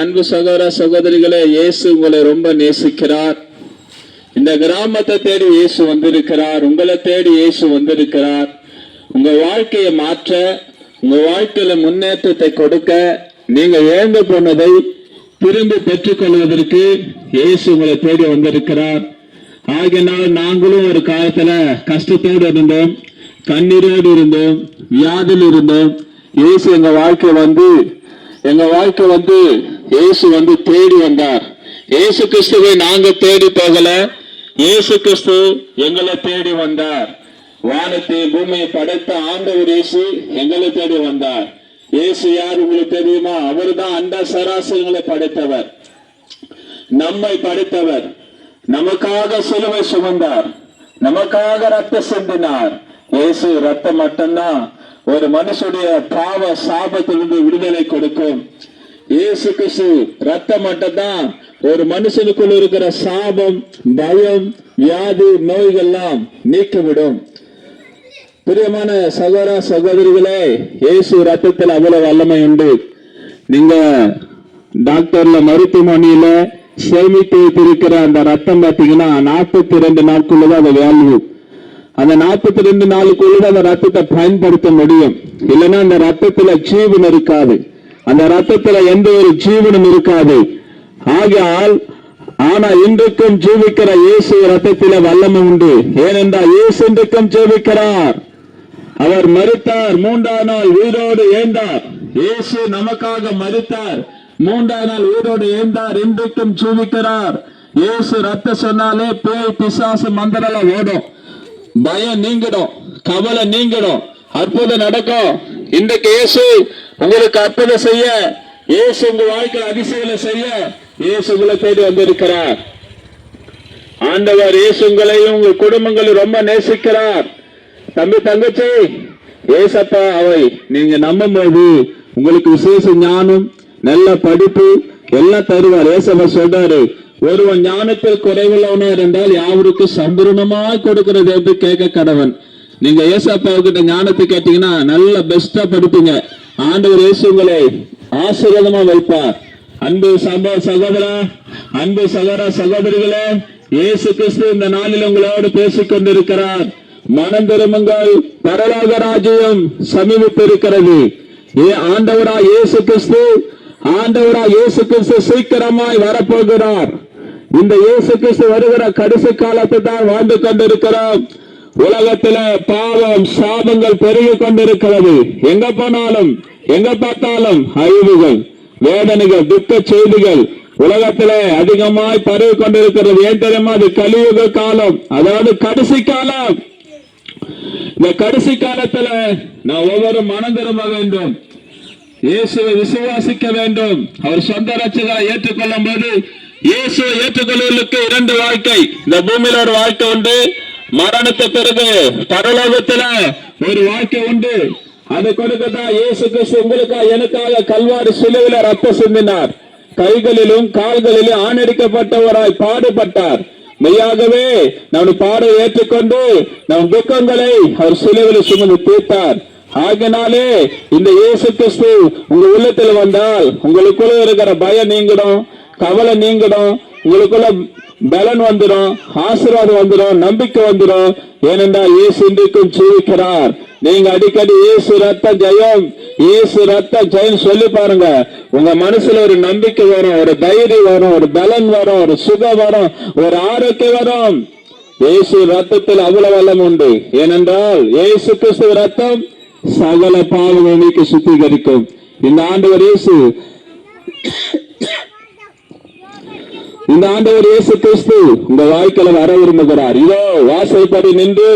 அன்பு சகோதர சகோதரிகளே, இயேசு உங்களை ரொம்ப நேசிக்கிறார். இந்த கிராமத்தை தேடி இயேசு வந்திருக்கிறார். உங்களை தேடி இயேசு வந்திருக்கிறார். உங்க வாழ்க்கையை மாற்ற, உங்க வாழ்க்கையில முன்னேற்றத்தை கொடுக்க, நீங்க இழந்து போனதை திரும்பி பெற்றுக் கொள்வதற்கு இயேசு உங்களை தேடி வந்திருக்கிறார். ஆகினால் நாங்களும் ஒரு காலத்துல கஷ்டத்தோடு இருந்தோம், கண்ணீரோடு இருந்தோம், வியாதியில் இருந்தோம். இயேசு எங்க வாழ்க்கை வந்து இயேசு வந்து தேடி வந்தார். இயேசு கிறிஸ்துவை நாங்க தேடி போகல, இயேசு கிறிஸ்து எங்களை தேடி வந்தார். வானத்தை பூமியை படைத்த ஆண்டவர் இயேசு எங்களை தேடி வந்தார். இயேசு யார் உங்களுக்கு தெரியுமா? அவர் தான் அண்ட சராசரங்களை படைத்தவர், நம்மை படைத்தவர். நமக்காக சிலுவை சுமந்தார், நமக்காக ரத்தம் சிந்தினார். இயேசு ரத்தம் மட்டும்தான் ஒரு மனுஷனுடைய பாவ சாபத்திலிருந்து விடுதலை கொடுக்கும். இயேசு கிறிஸ்து ரத்தம் மட்டும்தான் ஒரு மனுஷனுக்குள் இருக்கிற சாபம், பயம், வியாதி, நோய்கள்லாம் நீக்கிவிடும். பிரியமான சகோதர சகோதரிகளே, இயேசு ரத்தத்தில் அவ்வளவு வல்லமை உண்டு. நீங்க டாக்டர்ல மருத்துவமனையில சேமித்து வைத்திருக்கிற அந்த ரத்தம் பார்த்தீங்கன்னா 42 நாட்குள்ளதான் அது வேல்யூ. அந்த 42 நாளுக்குள்ள அந்த ரத்தத்தை பயன்படுத்த முடியும். இல்லைன்னா அந்த ரத்தத்துல ஜீவன் இருக்காது, அந்த ரத்தத்துல எந்த ஒரு ஜீவனும் இருக்காது. ஆனா இன்றைக்கும் ஜீவிக்கிற இயேசு ரத்தத்தில வல்லமை உண்டு. ஏனென்றால் இயேசு இன்றைக்கும் ஜீவிக்கிறார். அவர் மரித்தார், 3ஆம் நாள் உயிரோடு எழுந்தார். இயேசு நமக்காக மரித்தார், 3ஆம் நாள் உயிரோடு எழுந்தார், இன்றைக்கும் ஜீவிக்கிறார். இயேசு ரத்தம் சொன்னாலே பேய், பிசாசு, மந்திரம் ஓடும், பயம் நீங்கிடும், கவலை நீங்கிடும், அற்புதம் நடக்கும். இன்றைக்கு இயேசு உங்களுக்கு அற்புதம் செய்ய, இயேசு உங்க வாழ்க்கையில் அதிசயங்களை செய்ய இயேசு உங்களை தேடி வந்திருக்கிறார். ஆண்டவர் இயேசு உங்களையும் உங்கள் குடும்பங்களையும் ரொம்ப நேசிக்கிறார். தம்பி, தங்கச்சி, ஏசப்பா அவை நீங்க நம்பும் போது உங்களுக்கு விசேஷ ஞானம், நல்ல படிப்பு எல்லாம் தருவார். ஏசப்பா சொல்றாரு, ஒருவன் ஞானத்தில் குறைவுள்ளவனா இருந்தால் யாவருக்கு சம்பூர்ணமாய் கொடுக்கிறது என்று கேட்க கடவன். நீங்க ஏசப்பாவுக்கிட்ட ஞானத்தை கேட்டீங்கன்னா நல்ல பெஸ்டா படிப்பீங்க. ஆண்டவர் இயேசு உங்களை ஆசீர்வாதமா வைப்பார். அன்பு சகோதரா, அன்பு சகோதர சகோதரிகளே, இயேசு கிறிஸ்து இந்த நாளில் உங்களோடு பேசிக் கொண்டிருக்கிறார். மனம் திரும்புங்கள், பரலோக ராஜ்யம் சமீபித்திருக்கிறது. ஆண்டவரா இயேசு கிறிஸ்து சீக்கிரமாய் வரப்போகிறார். இந்த இயேசு கிறிஸ்து வருகிற கடைசி காலத்தை தான் வாழ்ந்து கொண்டிருக்கிறோம். உலகத்தில பாவம், சாபங்கள் பெருகி கொண்டிருக்கிறது. எங்க போனாலும், எங்க பார்த்தாலும் அழிவுகள், வேதனைகள், துக்க செய்திகள் உலகத்தில அதிகமாய் பரவி கொண்டிருக்கிறது. ஏன் தெரியுமா? அது கலியுக காலம், அதாவது கடைசி காலம். இந்த கடைசி காலத்துல நான் ஒவ்வொரு மனம் திரும்ப வேண்டும், இயேசுவை விசுவாசிக்க வேண்டும். அவர் சொந்த ரட்சகரை ஏற்றுக்கொள்ளும் போது, இயேசுவை ஏற்றுக்கொள்வதற்கு 2 வாழ்க்கை. இந்த பூமியில ஒரு வாழ்க்கை உண்டு, மரணத்தை பிறகு பரலோகத்துல ஒரு வாழ்க்கை உண்டு. அது கொடுக்கதான் இயேசு கிறிஸ்து உங்களுக்காக எனக்காக கல்வாரி சிலுவையில ரத்தம் சிந்தினார். கைகளிலும் கால்களிலும் ஆணடிக்கப்பட்டவராய் பாடுபட்டார். மெய்யாகவே நம் பாடை ஏற்றுக்கொண்டு நம் துக்கங்களை அவர் சிலுவையில் சுமந்து தீர்த்தார். ஆகினாலே இந்த இயேசு கிறிஸ்து உங்க உள்ளத்தில் வந்தால் உங்களுக்குள்ள இருக்கிற பயம் நீங்கிடும், கவலை நீங்கிடும், உங்களுக்குள்ள பலன் வந்துடும், ஆசீர்வாதம் வந்துடும், நம்பிக்கை வந்துடும். ஏனென்றால் இயேசு இன்றைக்கும் ஜீவிக்கிறார். நீங்க அடிக்கடி இயேசு ரத்த ஜெயம், இயேசு ரத்த ஜெயம் சொல்லி பாருங்க. உங்க மனசுல ஒரு நம்பிக்கை வரும், ஒரு தைரியம் வரும், ஒரு பலன் வரும், ஒரு சுகம் வரும், ஒரு ஆரோக்கியம் வரும். இயேசு ரத்தத்தில் அவ்வளவு வல்லம் உண்டு. ஏனென்றால் இயேசு கிறிஸ்து ரத்தம் சகல பாவங்களை நீக்கி சுத்திகரிக்கும். இந்த ஆண்டவர் இயேசு கிறிஸ்து உங்க வாழ்க்கையில வர விரும்புகிறார். இதோ வாசல்படி நின்று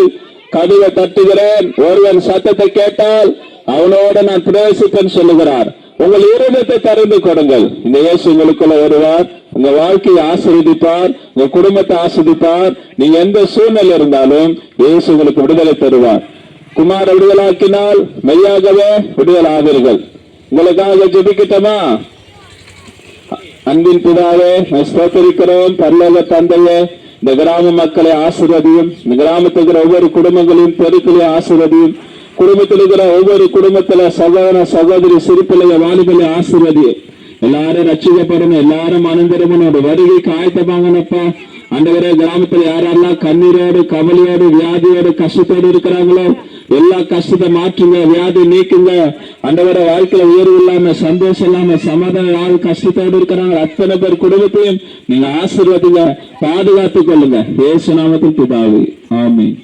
கதவை தட்டுகிறேன், ஒருவன் சத்தத்தை கேட்டால் அவனோட நான் பிரவேசிப்பேன் சொல்லுகிறார். உங்கள் இருதயத்தை திறந்து கொடுங்கள். இந்த இயேசு உங்களுக்குள்ள வருவார், உங்க வாழ்க்கையை ஆசீர்வதிப்பார், உங்க குடும்பத்தை ஆசீர்வதிப்பார். நீங்க எந்த சூழ்நிலை இருந்தாலும் இயேசு உங்களுக்கு விடுதலை தருவார். குமார விடுதலாக்கினால் மெய்யாகவே விடுதலை ஆவீர்கள். உங்களுக்காக ஜெபிக்கட்டுமா? அன்பின் பிதாவே, ஸ்தோத்திரிக்கிறோம். பரலோக தந்தையே, இந்த கிராம மக்களை ஆசீர்வதியும், இந்த கிராமத்தில் இருக்கிற ஒவ்வொரு குடும்பங்களையும் பெருக்களையும் ஆசீர்வதியும், குடும்பத்தில் இருக்கிற ஒவ்வொரு குடும்பத்துல சகோதர சகோதரி சிறுப்பிள்ளைய வாலிபலை ஆசீர்வதியும். எல்லாரும் ரட்சிக்கப்படணும், எல்லாரும் மனந்திருமனோட வருகைக்கு ஆயத்தமாங்கனப்பா. ஆண்டவரே, கிராமத்துல யாரெல்லாம் கண்ணீரோடு கவலையோடு வியாதியோடு கஷ்டத்தோடு இருக்கிறாங்களோ எல்லா கஷ்டத்தை மாற்றுங்க, வியாதி நீக்குங்க. ஆண்டவரே, வாழ்க்கையில உயர்வு இல்லாம சந்தோஷம் இல்லாம சமாதானம் யாரு கஷ்டத்தோடு இருக்கிறாங்க அத்தனை பேர் குடும்பத்தையும் நீங்க ஆசீர்வதிங்க, பாதுகாத்துக் கொள்ளுங்க. இயேசு நாமத்தில் பிதாவே, ஆமென்.